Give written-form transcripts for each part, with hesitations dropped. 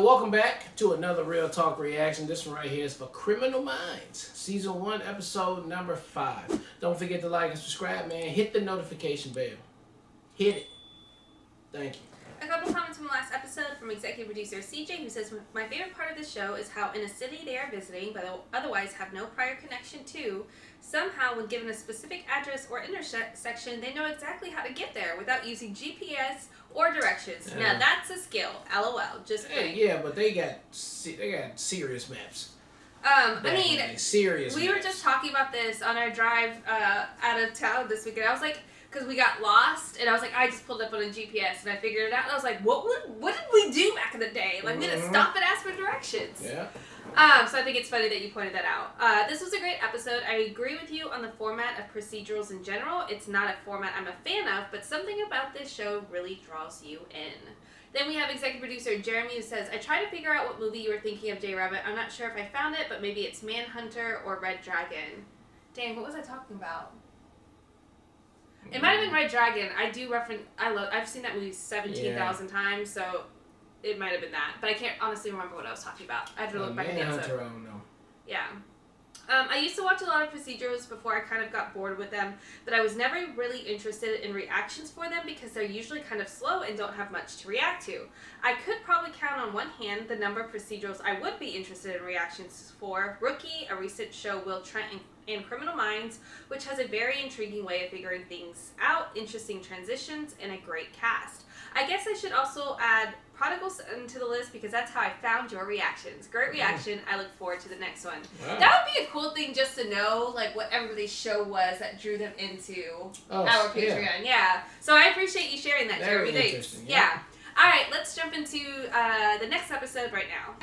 welcome back to another Real Talk reaction. This one right here is for Criminal Minds, Season 1, Episode number 5. Don't forget to like and subscribe, man. Hit the notification bell. Hit it. Thank you. A couple comments from the last episode from executive producer CJ, who says, my favorite part of the show is how in a city they are visiting, but otherwise have no prior connection to, somehow when given a specific address or intersection, they know exactly how to get there without using GPS or directions. Now that's a skill. LOL. Just kidding. Yeah, but they got serious maps. I mean, serious. We were just talking about this on our drive out of town this weekend. I was like, because we got lost, and I was like, I just pulled up on a GPS, and I figured it out, and I was like, what did we do back in the day? Like, we didn't stop and ask for directions. Yeah. So I think it's funny that you pointed that out. This was a great episode. I agree with you on the format of procedurals in general. It's not a format I'm a fan of, but something about this show really draws you in. Then we have executive producer Jeremy, who says, I tried to figure out what movie you were thinking of, J Rabbit. I'm not sure if I found it, but maybe it's Manhunter or Red Dragon. Dang, what was I talking about? It might have been Red Dragon. I do reference. I've seen that movie 17,000 times, so it might have been that. But I can't honestly remember what I was talking about. I had to look back at the episode. I don't know. Yeah. I used to watch a lot of procedurals before I kind of got bored with them, but I was never really interested in reactions for them because they're usually kind of slow and don't have much to react to. I could probably count on one hand the number of procedurals I would be interested in reactions for: Rookie, a recent show, Will Trent, and Criminal Minds, which has a very intriguing way of figuring things out, interesting transitions, and a great cast. I guess I should also add Prodigal Son to the list because that's how I found your reactions. Great reaction. I look forward to the next one. Wow. That would be a cool thing just to know, like, what everybody's show was that drew them into our Patreon. Yeah. So I appreciate you sharing that, Jeremy. Thanks. Yeah. All right, let's jump into the next episode right now.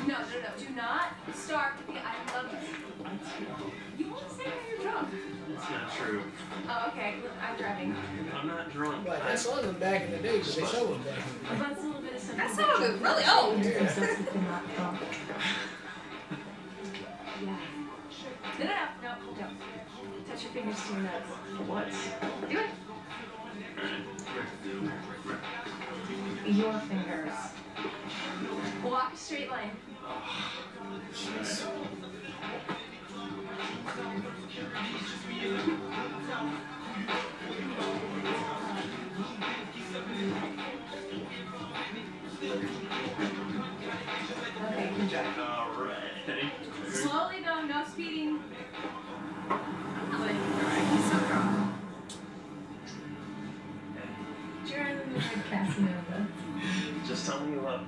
No, do not start with the I love you. You won't say when you're drunk. That's not true. Oh, okay. Look, I'm driving. I'm not drunk. But that song was back in the day, because they showed us back in the day. That's a little bit of something. That song is really old. Yeah. No, don't. Touch your fingers to your nose. What? Do it. Your fingers. Walk a straight line. Okay, good job. All right. Slowly though, no speeding. I'm not letting you drive. He's so drunk. Jordan, Casanova. Just tell me you love me.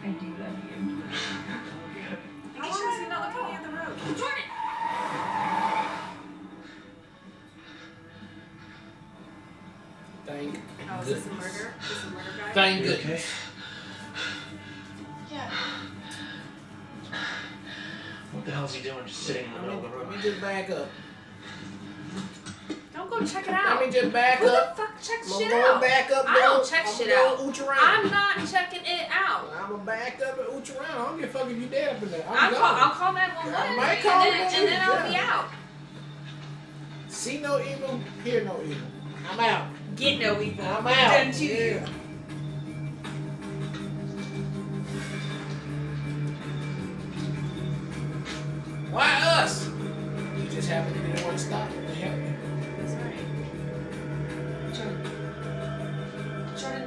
I do love you. How long is he not looking at the road? Jordan! Thank Oh, is this a murder? Is this a murder guy? Thank goodness. Yeah. What the hell's he doing just sitting in the middle of the road? Let me just back up. Don't go check it out. Let me just back Who up. the fuck checks I'm shit gonna out? back up. I don't check shit out. I'm not checking it out. I'm gonna back up and ooch around. I don't give a fuck if you dead up in there. I'll call 911 I might call and then I'll be out. See no evil, hear no evil. I'm out. Get no evil. I'm out. Done to you. Why us? You just happen to be the one stopping to help me. That's right. Jordan,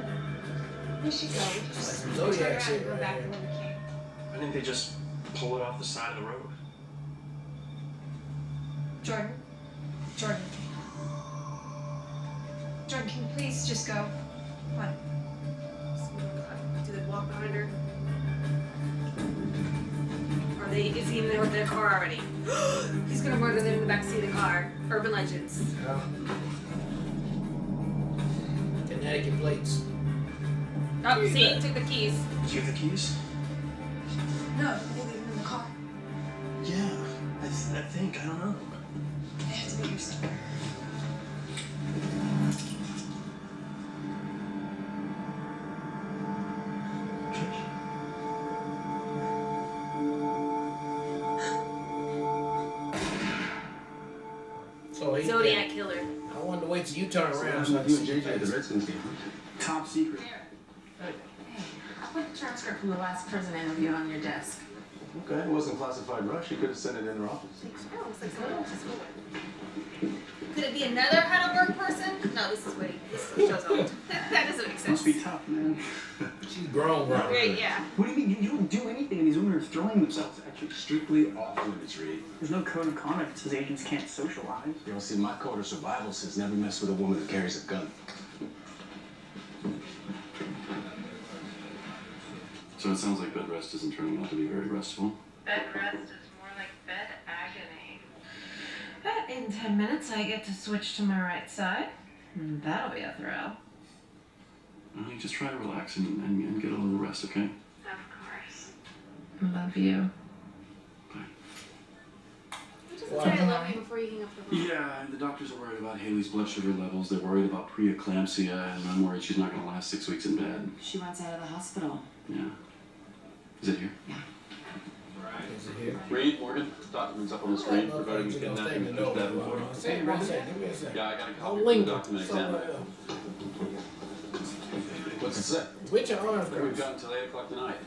we should go. We just Some Zodiac turn around shit and go right back here. the way we came. I think they just pull it off the side of the road. Jordan. Jordan, can you please just go? Come on. Do they walk behind her? Or is he in there with their car already? He's gonna murder them in the backseat of the car. Urban legends. Yeah. Connecticut plates. Oh, see? Took the keys. Did you have the keys? No, they leave them in the car. Yeah, I think. I don't know. They have to be here somewhere. Oh, he's Zodiac dead. killer. I wanted to wait till you turn around. What you and JJ at the Redskins game? Top secret. Hey, I put the transcript from the last prison interview on your desk. Okay, it wasn't classified rush. You could have sent it in their office. Could it be another Heidelberg person? No, this is Woody. This show's old. That doesn't make sense. Must be tough, man. She's grown. Right, yeah. What do you mean? You don't do anything, and these women are throwing themselves at you. Strictly off limits, Reed. There's no code of conduct that says agents can't socialize. You don't see, my code of survival says never mess with a woman who carries a gun. So it sounds like bed rest isn't turning out to be very restful. Bed rest is more like bed agony. But in 10 minutes, I get to switch to my right side. That'll be a thrill. Well, you just try to relax and get a little rest, okay? Of course. Love you. Bye. Just say I love you before you hang up the phone. Yeah, and the doctors are worried about Haley's blood sugar levels. They're worried about preeclampsia, and I'm worried she's not going to last 6 weeks in bed. She wants out of the hospital. Yeah. Is it here? Is it here? Reed, Morgan, documents up on the screen regarding You know, kidnapping thing to and know. kidnapping. Say it, give me a second. Yeah, I got a I'll copy of the linger document somewhere examiner. else. What's it say? With your arms We've crossed. got until 8 o'clock tonight.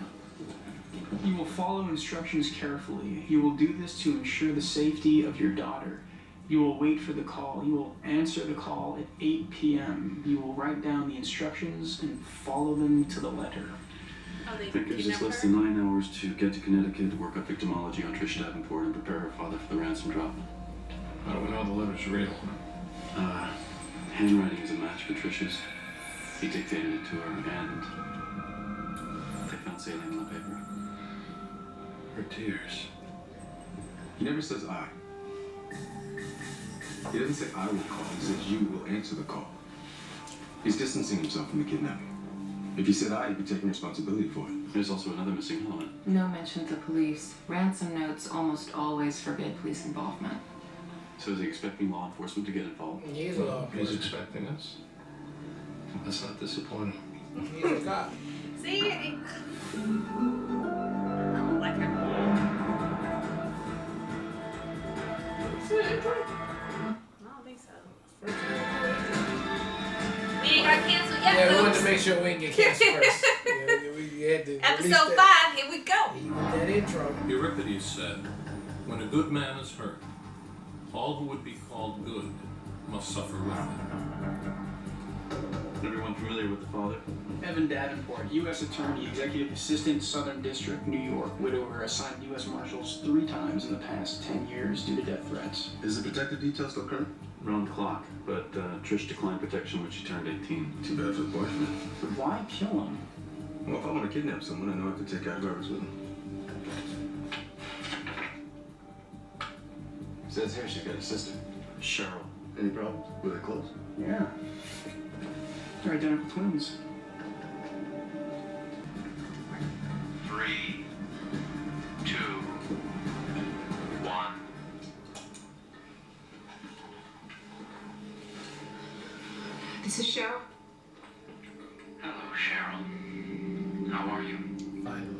You will follow instructions carefully. You will do this to ensure the safety of your daughter. You will wait for the call. You will answer the call at 8 p.m. You will write down the instructions and follow them to the letter. Oh, they I think there's just kidnapped less her? than 9 hours to get to Connecticut, work up victimology on Trish Davenport, and prepare her father for the ransom drop. How do we know the letter's real? Handwriting is a match for Trish's. He dictated it to her, and they found saline on the paper. Her tears. He never says I. He doesn't say I will call. He says you will answer the call. He's distancing himself from the kidnapping. If he said I, he'd be taking responsibility for it. There's also another missing element. No mention to police. Ransom notes almost always forbid police involvement. So is he expecting law enforcement to get involved? He's a law He's enforcement. expecting us. That's not disappointing. He's a cop. See? I don't like her. I don't think so. We ain't got canceled yet, Yeah, we wanted folks. to make sure we didn't get canceled first. Yeah, we had to release Episode that. 5, here we go. With that intro. Euripides said, when a good man is hurt, all who would be called good must suffer with him. Everyone familiar with the father? Evan Davenport, U.S. Attorney, Executive Assistant, Southern District, New York, widower, assigned U.S. Marshals 3 times in the past 10 years due to death threats. Is the protective detail still current? Round the clock, but Trish declined protection when she turned 18. Too bad for the boyfriend. Why kill him? Well, if I want to kidnap someone, I know I have to take out whoever's with him. Says here she's got a sister. Cheryl. Any problems? Were they close? Yeah. They're identical twins. 3, 2, 1. This is Cheryl. Hello, Cheryl. How are you? Finally.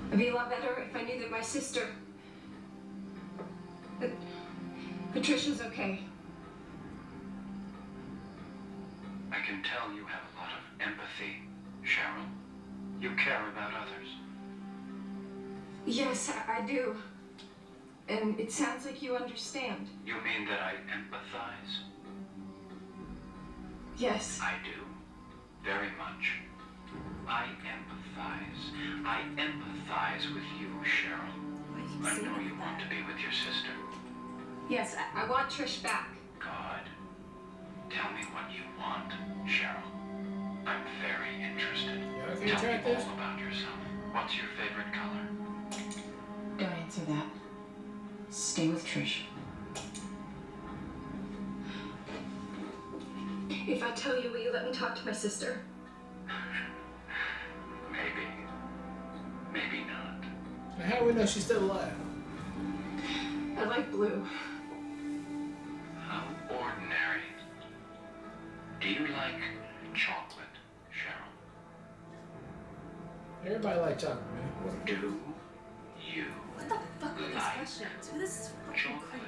It'd be a lot better if I knew that my sister, that Patricia's okay. I can tell you have a lot of empathy, Cheryl. You care about others. Yes, I do. And it sounds like you understand. You mean that I empathize? Yes. I do. Very much. I empathize. I empathize with you, Cheryl. I know you want to be with your sister. Yes, I want Trish back. God. Tell me what you want, Cheryl. I'm very interested. Y'all can Tell track me this? all about yourself. What's your favorite color? Don't answer that. Stay with Trish. If I tell you, will you let me talk to my sister? Maybe. Maybe not. Now, how do we know she's still alive? I like blue. How ordinary. Do you like chocolate, Cheryl? Everybody like chocolate, man. Do you What the fuck are these like questions? Who this is fucking chocolate?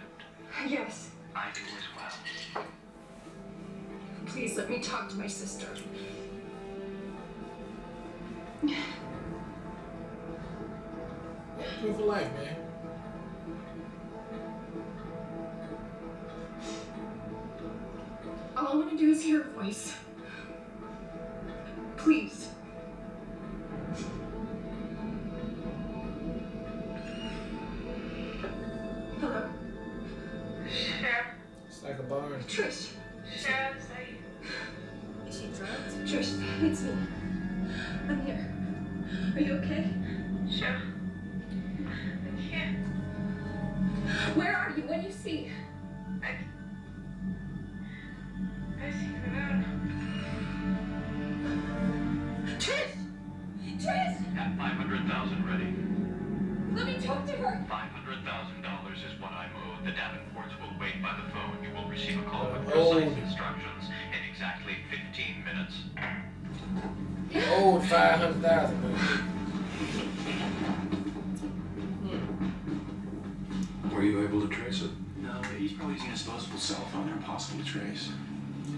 creep? Yes. I do as well. Please let me talk to my sister. Proof of life, man. All I want to do is hear her voice. Please. Hello? Sheriff. It's like a barn. Trish. Sheriff, say. Is she drugged? Trish, it's me. I'm here. Are you okay? Sheriff. I can't. Where are you? What do you see? I see the moon. Trish! Trish! Have 500,000 ready. Let me talk to her. $500,000 is what I'm owed. The Davenports will wait by the phone. You will receive a call with Oh. precise instructions in exactly 15 minutes. He owed 500,000. Were you able to trace it? No, he's probably using a disposable cell phone. They're impossible to trace.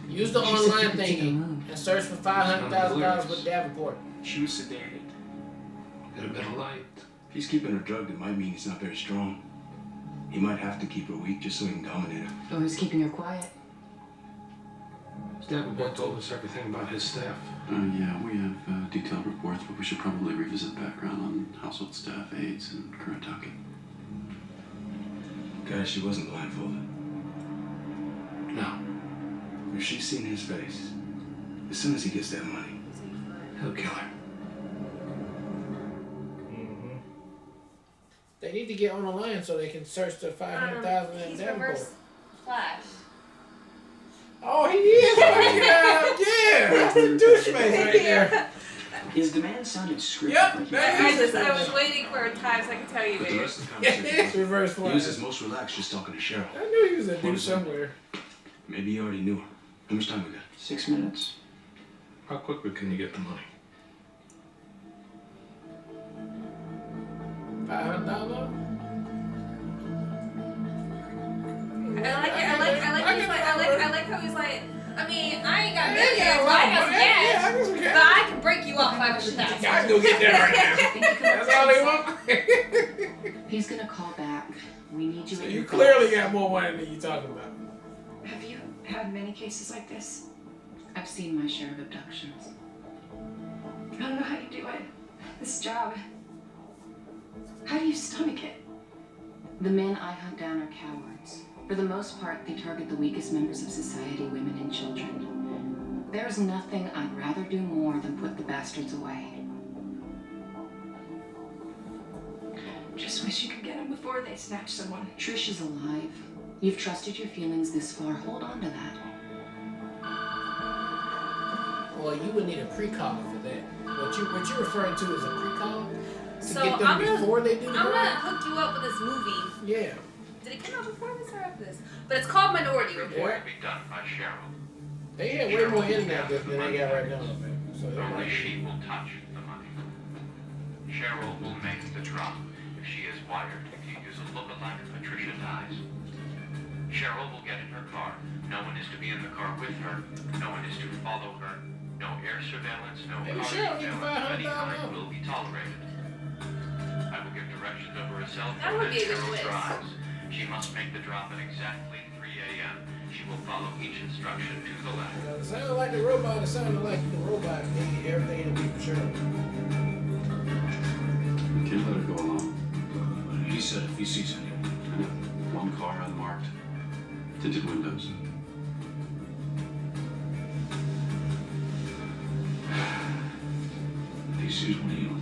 Use the online thingy and search for $500,000 with Davenport. She was sedated. Could have been a light. If he's keeping her drugged, it might mean he's not very strong. He might have to keep her weak just so he can dominate her. Or who's keeping her quiet? Davenport told us everything about his staff. Yeah, we have detailed reports, but we should probably revisit background on household staff, aides, and current docket. Guys, she wasn't blindfolded. No, If she's seen his face, as soon as he gets that money, he'll kill her. They need to get on the line so they can search the 500,000 in He's Davenport. reverse Flash. Oh, he is fucking out. Yeah, that's the douche face right there. His demand sounded scripted. Yep, like he- I was waiting for a time so I could tell you, but the baby. rest of the Yeah, conversation, it's reverse he flash. was his most relaxed just talking to Cheryl. I knew he was a douche somewhere. Maybe he already knew her. How much time we got? 6 minutes. How quickly can you get the money? 500,000. I like how he's like, I mean, I ain't got Yeah, millions, yeah, but I got some yeah, I cash. got some cash. But I can break you off 500,000. I can go get that right now. That's all they want. He's gonna call back. We need you So at you your clearly best. got more money than you talking about. Have you had many cases like this? I've seen my share of abductions. I don't know how you do it. This job. How do you stomach it? The men I hunt down are cowards. For the most part, they target the weakest members of society, women and children. There's nothing I'd rather do more than put the bastards away. Just wish you could get them before they snatch someone. Trish is alive. You've trusted your feelings this far. Hold on to that. Well, you would need a pre-collar for that. What you're referring to is a pre-collar to So get them I'm gonna- before they do the I'm crime? gonna hook you up with this movie. Yeah. Did it come out before this or after this? But it's called Minority Report. To be done by Cheryl. They had way more internet than they got right now. So Only she will touch the money. Cheryl will make the drop if she is wired. If you use a look-alike, Patricia dies. Cheryl will get in her car. No one is to be in the car with her. No one is to follow her. No air surveillance, no Maybe car Cheryl get surveillance of any $500,000. kind will be tolerated. I will give directions over a cell That phone would as be a good Cheryl twist. drives. She must make the drop at exactly 3 a.m. She will follow each instruction to the letter. It sounded like the robot. It sounded like the robot needed everything to be for sure. We can't let her go alone. He said if he sees anyone. One car unmarked. Tinted windows. If he sees one healed,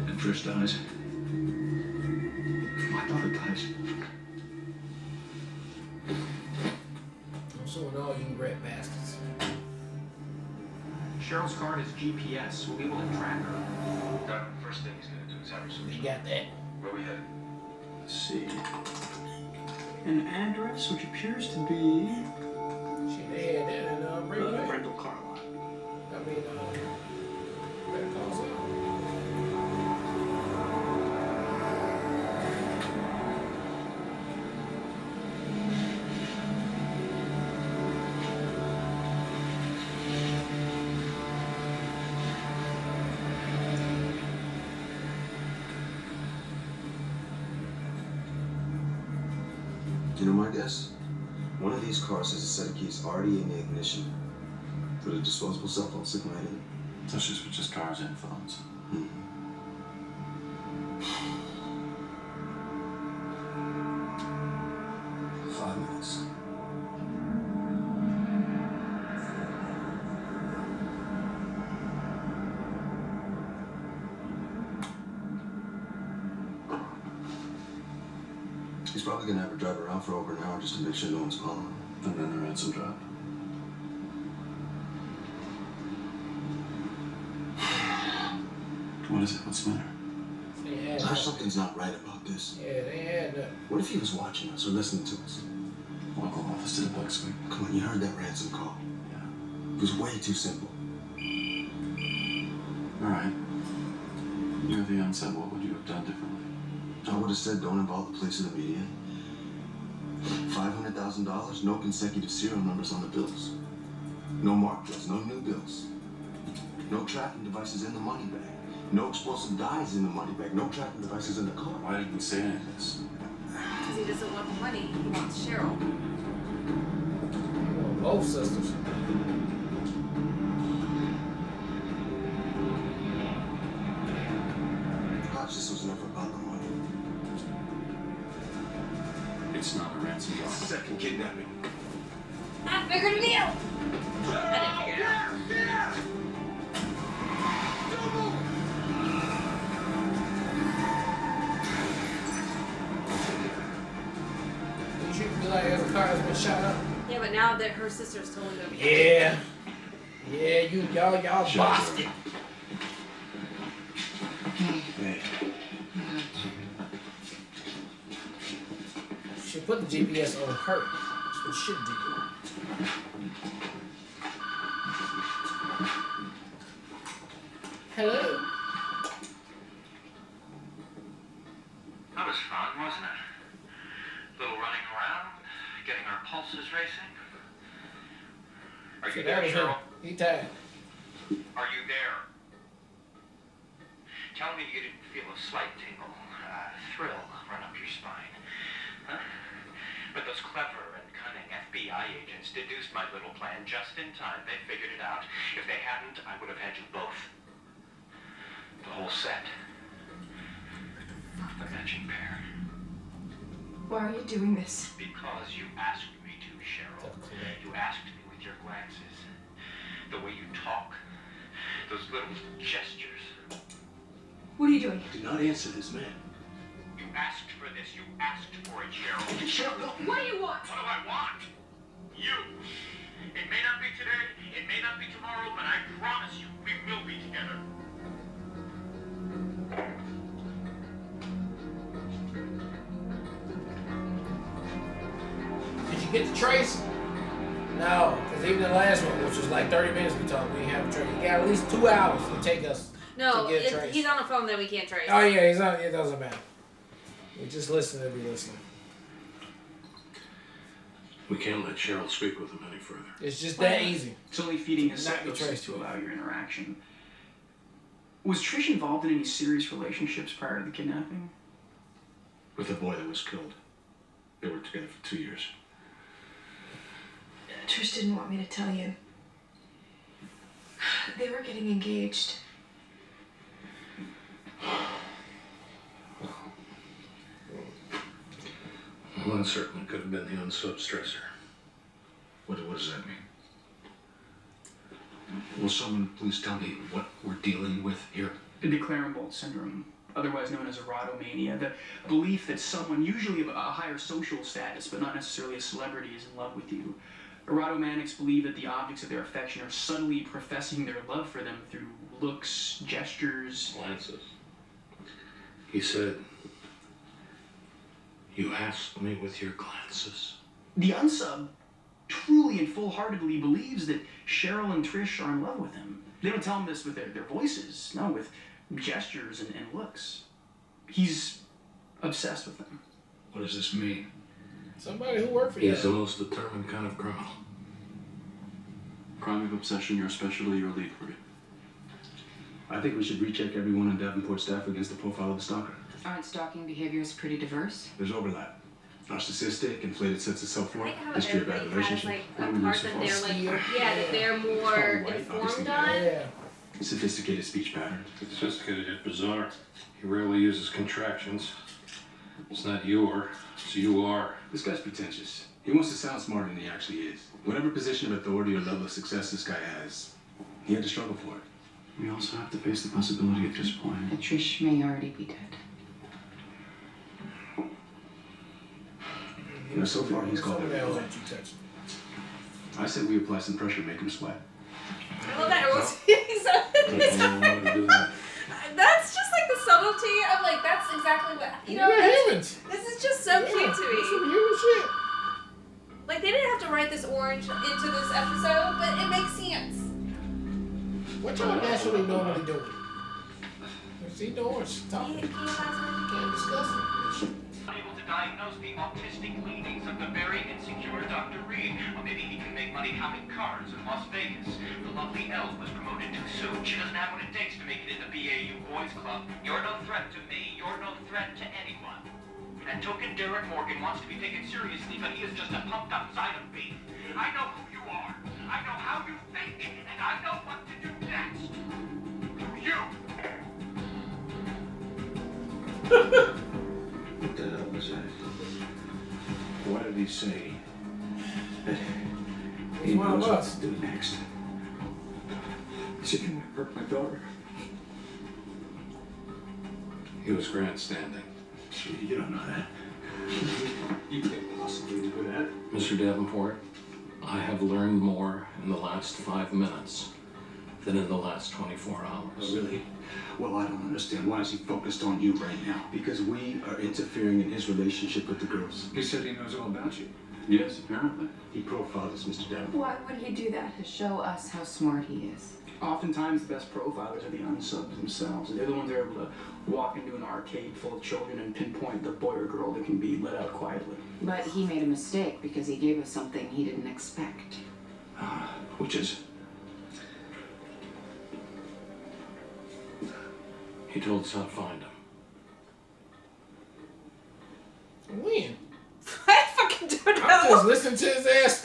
and Trish dies, my daughter dies. I'm suing all you rat bastards. Cheryl's car has GPS. We'll be able to track her. Doug, first thing he's gonna do is have her You got that? Where we headed? Let's see. An address which appears to be Shit, they had that in a rental car lot. I mean, better call Saul. You know my guess? One of these cars has a set of keys already in the ignition. Put a disposable cell phone sitting right in it. That's just cars and phones. 5 minutes. He's probably gonna have her drive around for over an hour just to make sure no one's calling. And then the ransom drop. What is it? What's the matter? Something's not right about this. Yeah, they had that. What if he was watching us or listening to us? Local office to the bug squeak. Come on, you heard that ransom call. Yeah. It was way too simple. Alright. You're the unsub. What would you have done differently? I would have said don't involve the police or the media. $500,000, no consecutive serial numbers on the bills. No marked bills, no new bills. No tracking devices in the money bag. No explosive dyes in the money bag. No tracking devices in the car. Why didn't he say any of this? Because he doesn't want the money. He wants Cheryl. Both sisters. Gosh, this was never about the money. It's not a ransom drop. Second kidnapping. I figured it out. I didn't figure it out. You treat me like as a car has been shot up. Yeah, but now that her sister's totally gonna be. Yeah. Yeah, y'all bossed it. Hey. Should put the GPS on her. That's what should do. Hello. That was fun, wasn't it? Little running around, getting our pulses racing. Are you there, Cheryl? He tired. Are you there? Tell me you didn't feel a slight tingle, thrill run up your spine. Huh? But those clever and cunning FBI agents deduced my little plan just in time. They figured it out. If they hadn't, I would have had you both. The whole set. The matching pair. Why are you doing this? Because you asked me to, Cheryl. You asked me with your glances. The way you talk. Those little gestures. What are you doing? Do not answer this man. You asked for this. You asked for it, Cheryl. Cheryl, What do you want? What do I want? You. It may not be today, it may not be tomorrow, but I promise you we will be together. Did you get the trace? No, because even the last one, which was like 30 minutes we talked, we didn't have a trace. You got at least 2 hours to take us No, to get a trace. he's on the phone that we can't trace. Oh yeah, he's on. It doesn't matter. We just listen to be listening. We can't let Cheryl speak with him any further. It's just that easy. It's only feeding his Not be psychosis traced to to it. allow your interaction. Was Trish involved in any serious relationships prior to the kidnapping? with the boy that was killed. They were together for 2 years. Trish didn't want me to tell you. They were getting engaged. Well, that certainly could have been the unsub stressor. What does that mean? Will someone please tell me what we're dealing with here? The Declarant syndrome, otherwise known as erotomania, the belief that someone, usually of a higher social status, but not necessarily a celebrity, is in love with you. Erotomanics believe that the objects of their affection are subtly professing their love for them through looks, gestures, Glances. He said, "You asked me with your glances." The unsub truly and full-heartedly believes that Cheryl and Trish are in love with him. They don't tell him this with their voices, no, with gestures and looks. He's obsessed with them. What does this mean? Somebody who worked for you. He's the most determined kind of criminal. Crime of obsession, you're especially your lead for it. I think we should recheck everyone on Davenport staff against the profile of the stalker. Aren't stalking behaviors pretty diverse? There's overlap. Narcissistic, inflated sense of I self-worth, like how history of bad everybody has relationships. like a part that they're like, yeah, that they're more White, informed obviously, on. Yeah. Sophisticated speech patterns. Sophisticated yet bizarre. He rarely uses contractions. It's not your, it's you are. This guy's pretentious. He wants to sound smarter than he actually is. Whatever position of authority or level of success this guy has, he had to struggle for it. We also have to face the possibility at this point. Trish may already be dead. You know, so far he's called Some of that every will goal. let you touch. I said we apply some pressure to make him sweat. I love that everyone's feeling so. That's just like the subtlety of like, that's exactly what, you know, We're humans. this is just so cute to Some me. human shit. Like, they didn't have to write this orange into this episode, but it makes sense. What y'all naturally normally doing? See the orange. Talk. Can you pass me? Can't discuss it. Able to diagnose the autistic leanings of the very insecure Dr. Reed. Or maybe he can make money counting cards in Las Vegas. The lovely Elle was promoted too soon. She doesn't have what it takes to make it in the BAU Boys Club. You're no threat to me. You're no threat to anyone. And token Derek Morgan wants to be taken seriously, but he is just a pumped up side of beef. I know who you are. I know how you think. And I know what to do next. You. What the hell was that? What did he say? That He's one of us. to do next. Is he gonna hurt my daughter? He was grandstanding. Gee, you don't know that. You can't possibly do that. Mr. Davenport, I have learned more in the last 5 minutes than in the last 24 hours. Oh, really? Well, I don't understand. Why is he focused on you right now? Because we are interfering in his relationship with the girls. He said he knows all about you. Yes, apparently. He profiled us, Mr. Davenport. Why would he do that? To show us how smart he is. Oftentimes, the best profilers are the unsubs themselves. They're the ones that are able to walk into an arcade full of children and pinpoint the boy or girl that can be let out quietly. But he made a mistake because he gave us something he didn't expect. Which is? He told us how to find him. When? I fucking don't know. I just listened to his ass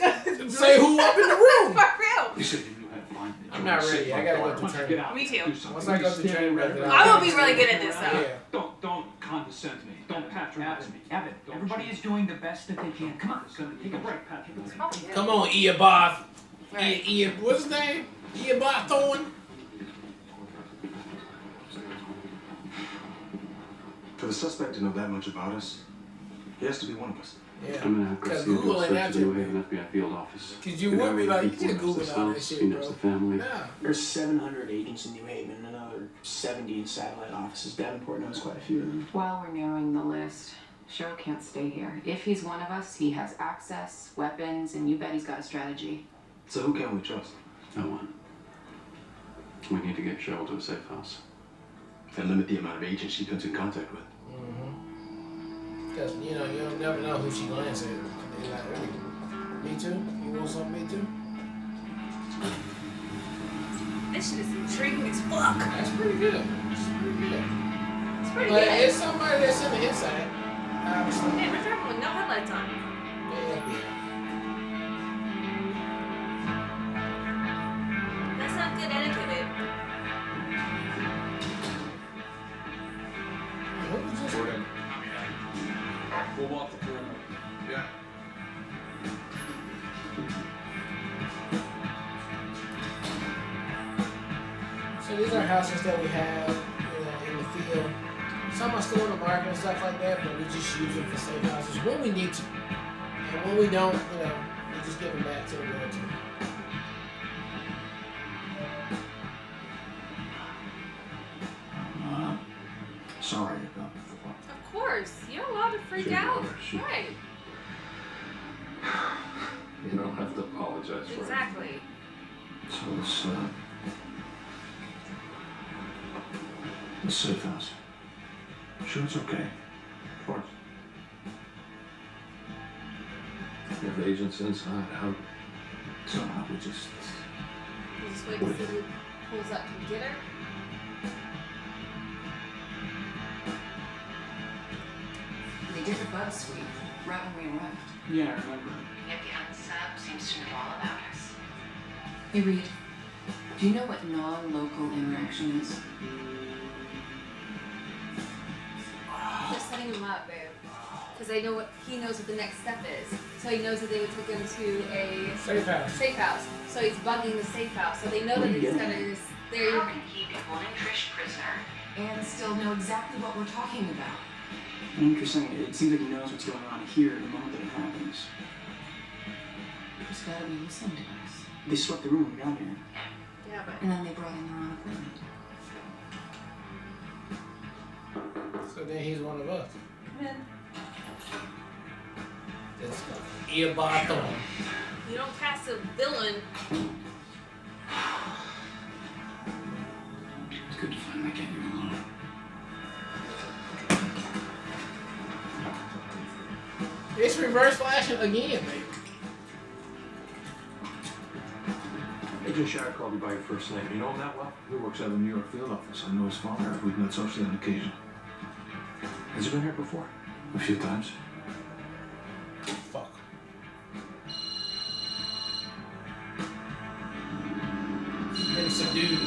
say who up in the room. For real. You said you knew how to find it. I'm not ready. I gotta go through training. Me too. Once I go through training, I will be really good at this though. Yeah. Don't condescend to me. Don't patronize me. Evan, everybody is doing the best that they can. Come on, take a break, Pat. Take a break. Come on, Eoboth. Right. What's his name? Eoboth Thorne. For the suspect to know that much about us, he has to be one of us. Yeah. I'm gonna have to Cause see if Google we'll ain't search the New after Haven FBI field office. Cause you The would guy be with like, the you people just knows Google the all that house, shit, he knows bro. the family. Nah. There's 700 agents in New Haven and another 70 in satellite offices. Davenport knows quite a few of them. While we're narrowing the list, Cheryl can't stay here. If he's one of us, he has access, weapons, and you bet he's got a strategy. So who can we trust? No one. We need to get Cheryl to a safe house. And limit the amount of agents she comes in contact with. Cause you know, you don't never know who she glance at. They like, hey, me too? You want something, me too? This shit is intriguing as fuck. That's pretty good. It's pretty good. It's pretty But good. it's somebody that's in the inside. Obviously. Hey, we're driving with no headlights on. Yeah. That's not good etiquette, babe. What was this? We'll walk the perimeter. Yeah. So these are houses that we have, you know, in the field. Some are still in the market and stuff like that, but we just use them for safe houses when we need to. And when we don't, you know, we just give them back to the realtor. Sorry about before. Of course. You're allowed to freak out. Right. You don't have to apologize for it. Exactly. So it's, the safe house. Sure, it's okay. Of course. You have agents inside. How? So how we just... We'll just wait to see who pulls up to get her. They did the bug sweep. right when we arrived. Yeah, I remember. Yet the unsub seems to know all about us. Hey, Reed. Do you know what non-local interaction is? Just setting him up, babe. Because I know what he knows what the next step is. So he knows that they would take him to a Safe house. safe house. So he's bugging the safe house. So they know that he's gonna just there. How can he be holding Trish prisoner? And still know exactly what we're talking about. Interesting. It seems like he knows what's going on here the moment that it happens. Who's gotta be listening to us? They swept the room when we got here. Yeah, but And then they brought in their own equipment. So then he's one of us. come in. This fucking earbottom. You don't cast a villain. It's good to finally get you alone. It's reverse flashing again, baby. Agent Shire called you by your first name. You know him that well? He works out of the New York field office. I know his father. We've met socially on occasion. Has he been here before? A few times. Fuck. Been subdued.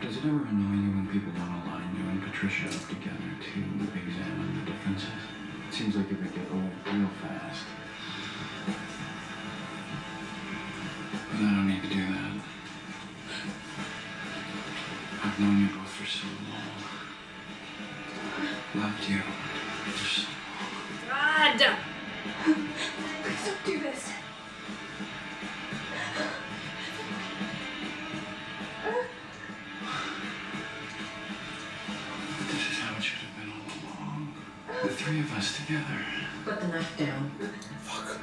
Does it ever annoy you when people want to line you and Patricia up together to examine the differences? It seems like it would get old real fast. But I don't need to do that. I've known you both for so long. Loved you for so long. God. Please don't do this. This is how it should have been all along. The three of us together. Put the knife down. Fuck.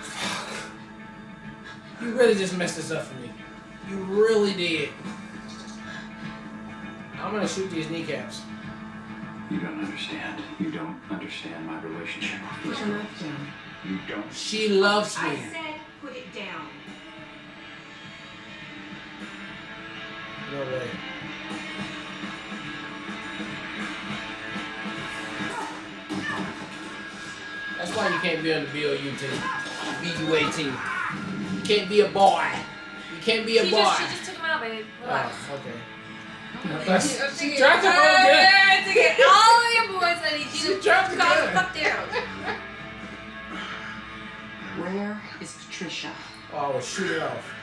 Fuck. You really just messed this up for me. You really did. I'm gonna shoot these kneecaps. You don't understand. You don't understand my relationship with Put this the girl. knife down. You don't. She loves I me. said put it down. No way. That's why you can't be on the BOU team. BUA team. You can't be a boy. You can't be a She boy. just took him out, babe. Relax. Oh, okay. She dropped the whole gun. To get all of your boys, I need you She to dropped the calm gun. the fuck down. Where is Patricia? Oh, shoot it off.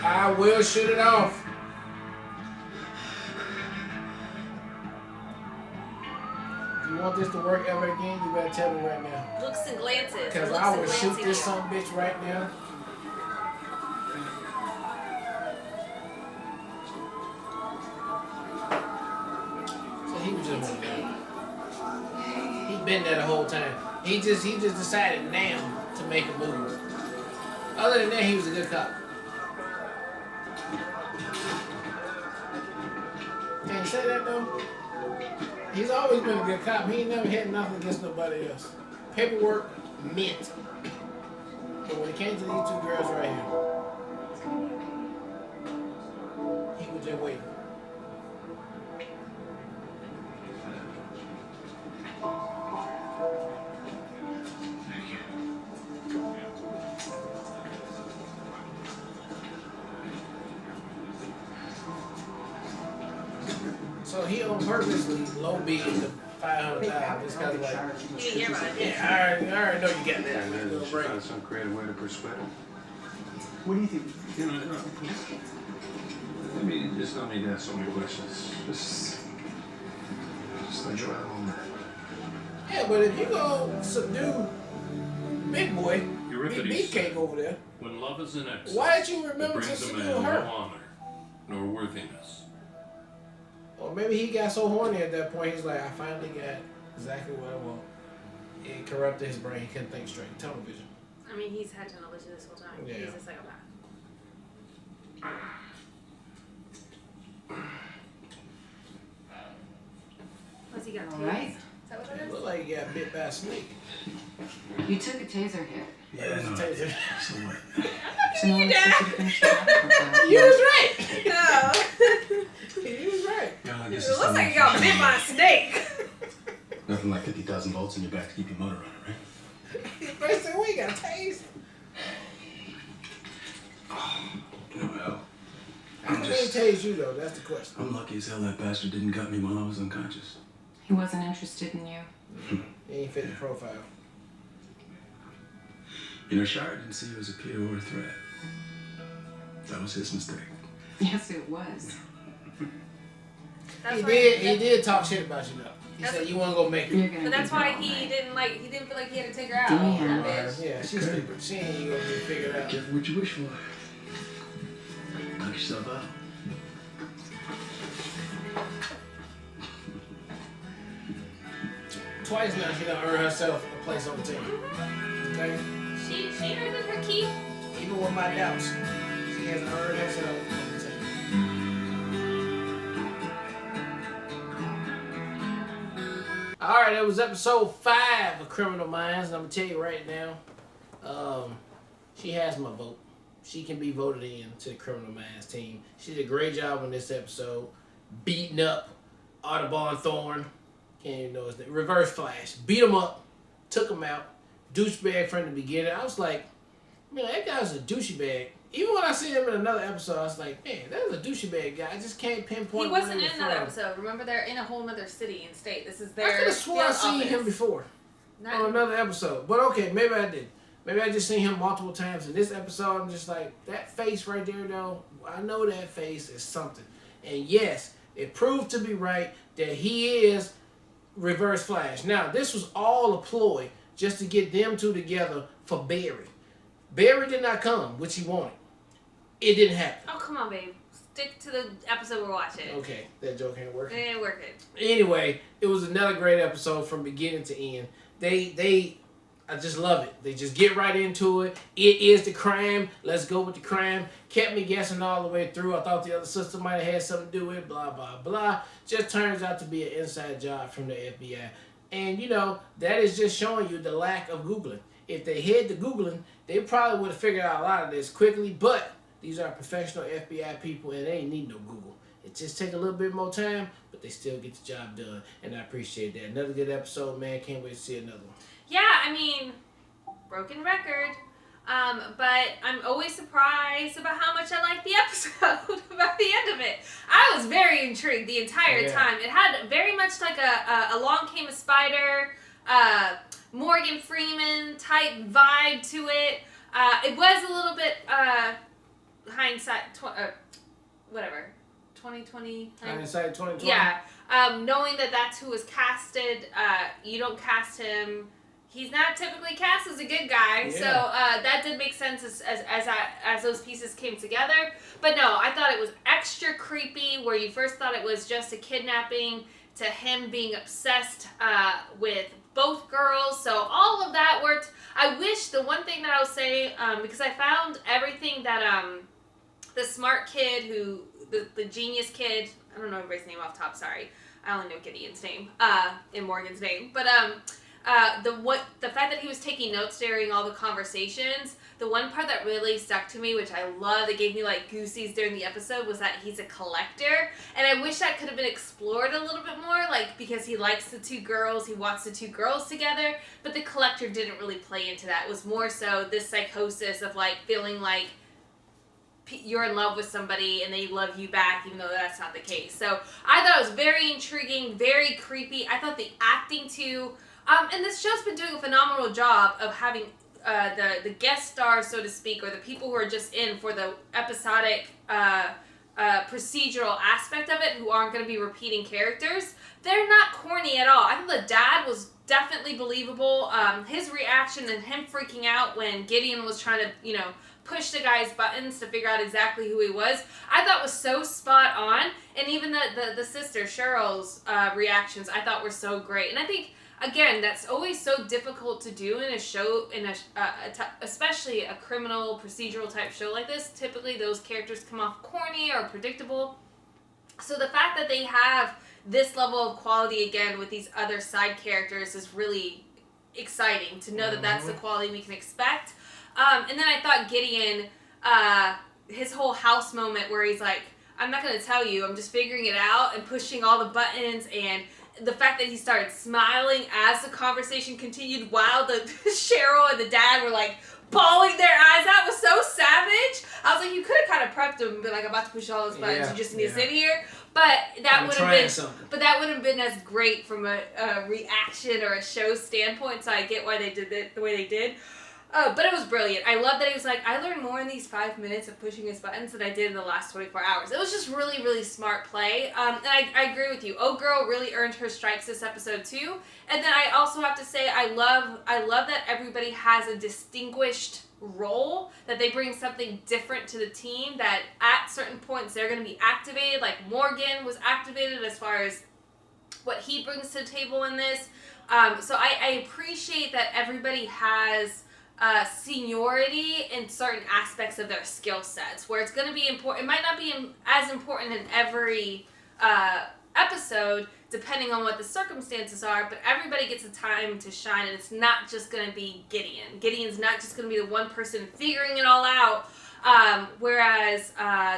I will shoot it off. If you want this to work ever again, you better tell me right now. Looks and glances. Because Looks I and will shoot glancing this you. son of a bitch right now. So he was just one guy. He been there the whole time. He just decided now to make a move. Other than that, he was a good cop. Can you say that though? He's always been a good cop. He ain't never had nothing against nobody else. Paperwork, mint. But when it came to these two girls right here, he was just waiting. Thank you. So he on purposely low bid the $500. This guy's like, You didn't hear about it. yeah, I already know you got that. And It's then gonna she break. found some creative way to persuade him. What do you think? You know, I mean, just don't need to ask so many questions. Just enjoy the moment. Yeah, but if you go subdue Big Boy, Big Euripides Beefcake over there, When love is in excess, why did you it remember to brings a subdue man her? no honor, nor worthiness. Or maybe he got so horny at that point, he's like, I finally got exactly what I want. It corrupted his brain. He couldn't think straight. Tunnel vision. I mean, he's had tunnel vision this whole time. Yeah. He's a psychopath. What's he got? All Tased? right. Is that what it It is? looked like he got bit by a snake. You took a taser hit. Yeah, it was a taser. So no one expected to finish the job. You was right. No. looks like you got bit by a snake. Nothing like 50,000 volts in your back to keep your motor running, right? First thing we got tased. No, hell. How did they tase you though? That's the question. I'm lucky as hell that bastard didn't gut me while I was unconscious. He wasn't interested in you. He ain't fit the profile. You know, Shire didn't see you as a peer or a threat. That was his mistake. Yes, it was. He did talk shit about you though. He said you want to go make it. But that's why he didn't feel like he had to take her out. Damn. Yeah, she's stupid. She ain't even gonna get figured out. Careful what you wish for. Knock yourself out. Twice now she done earned herself a place on the team. Okay? She earned her keep. Even with my doubts, she has earned herself on the team. Alright, that was episode 5 of Criminal Minds, and I'm gonna tell you right now, she has my vote. She can be voted in to the Criminal Minds team. She did a great job on this episode, beating up Audubon Thorne. Can't even know his name. Reverse Flash. Beat him up. Took him out. Douchebag from the beginning. I was like, man, that guy's a douchebag. Even when I see him in another episode, I was like, man, that's a douchebag guy. I just can't pinpoint. He wasn't in that episode. Remember, they're in a whole other city and state. This is their. I could have sworn I seen him before on another episode. But okay, maybe I did. Maybe I just seen him multiple times. In this episode, I'm just like, that face right there, though, I know that face is something. And yes, it proved to be right that he is Reverse Flash. Now, this was all a ploy just to get them two together for Barry. Barry did not come, which he wanted. It didn't happen. Oh, come on, babe. Stick to the episode we're watching. Okay, that joke ain't working. It ain't working. Anyway, it was another great episode from beginning to end. I just love it. They just get right into it. It is the crime. Let's go with the crime. Kept me guessing all the way through. I thought the other sister might have had something to do with it. Blah, blah, blah. Just turns out to be an inside job from the FBI. And, you know, that is just showing you the lack of Googling. If they had the Googling, they probably would have figured out a lot of this quickly. But these are professional FBI people, and they ain't need no Google. It just take a little bit more time, but they still get the job done. And I appreciate that. Another good episode, man. Can't wait to see another one. Yeah, I mean, broken record. But I'm always surprised about how much I like the episode by the end of it. I was very intrigued the entire time. It had very much like a Along Came a Spider, Morgan Freeman type vibe to it. It was a little bit hindsight, 2020. Hindsight 2020. Yeah, knowing that that's who was casted. You don't cast him. He's not typically cast as a good guy, Yeah. so that did make sense as those pieces came together. But no, I thought it was extra creepy. Where you first thought it was just a kidnapping, to him being obsessed with both girls. So all of that worked. I wish the one thing that I was saying, because I found everything that the smart kid the genius kid. I don't know everybody's name off top. Sorry, I only know Gideon's name and Morgan's name, but the fact that he was taking notes during all the conversations, the one part that really stuck to me, which I love, that gave me like goosies during the episode, was that he's a collector. And I wish that could have been explored a little bit more, like, because he likes the two girls, he wants the two girls together, but the collector didn't really play into that. It was more so this psychosis of like feeling like you're in love with somebody and they love you back, even though that's not the case. So I thought it was very intriguing, very creepy. I thought the acting too. And this show's been doing a phenomenal job of having the guest stars, so to speak, or the people who are just in for the episodic procedural aspect of it, who aren't going to be repeating characters. They're not corny at all. I think the dad was definitely believable. His reaction and him freaking out when Gideon was trying to, push the guy's buttons to figure out exactly who he was, I thought was so spot on. And even the sister, Cheryl's reactions, I thought were so great. And I think, again, that's always so difficult to do in a show, especially a criminal procedural type show like this. Typically, those characters come off corny or predictable. So the fact that they have this level of quality again with these other side characters is really exciting to know that that's the quality we can expect. And then I thought Gideon, his whole house moment where he's like, I'm not going to tell you. I'm just figuring it out and pushing all the buttons, and the fact that he started smiling as the conversation continued while the Cheryl and the dad were like bawling their eyes out was so savage. I was like, you could have kind of prepped him and been like, I'm about to push all those buttons. Yeah, You just need to sit here. But that would have been, something. but that would have been as great from a reaction or a show standpoint. So I get why they did it the way they did. But it was brilliant. I love that he was like, I learned more in these 5 minutes of pushing his buttons than I did in the last 24 hours. It was just really, really smart play. And I agree with you. Oh Girl really earned her stripes this episode too. And then I also have to say, I love that everybody has a distinguished role, that they bring something different to the team, that at certain points they're going to be activated. Like Morgan was activated as far as what he brings to the table in this. So I appreciate that everybody has seniority in certain aspects of their skill sets, where it's going to be important. It might not be as important in every episode, depending on what the circumstances are, but everybody gets a time to shine, and it's not just going to be Gideon. Gideon's not just going to be the one person figuring it all out, whereas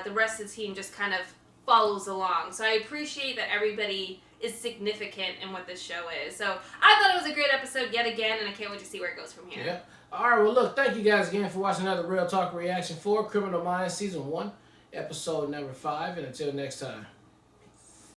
the rest of the team just kind of follows along. So I appreciate that everybody is significant in what this show is. So I thought it was a great episode yet again, and I can't wait to see where it goes from here. Yeah. All right, well, look, thank you guys again for watching another Real Talk reaction for Criminal Minds Season 1, Episode number 5, and until next time.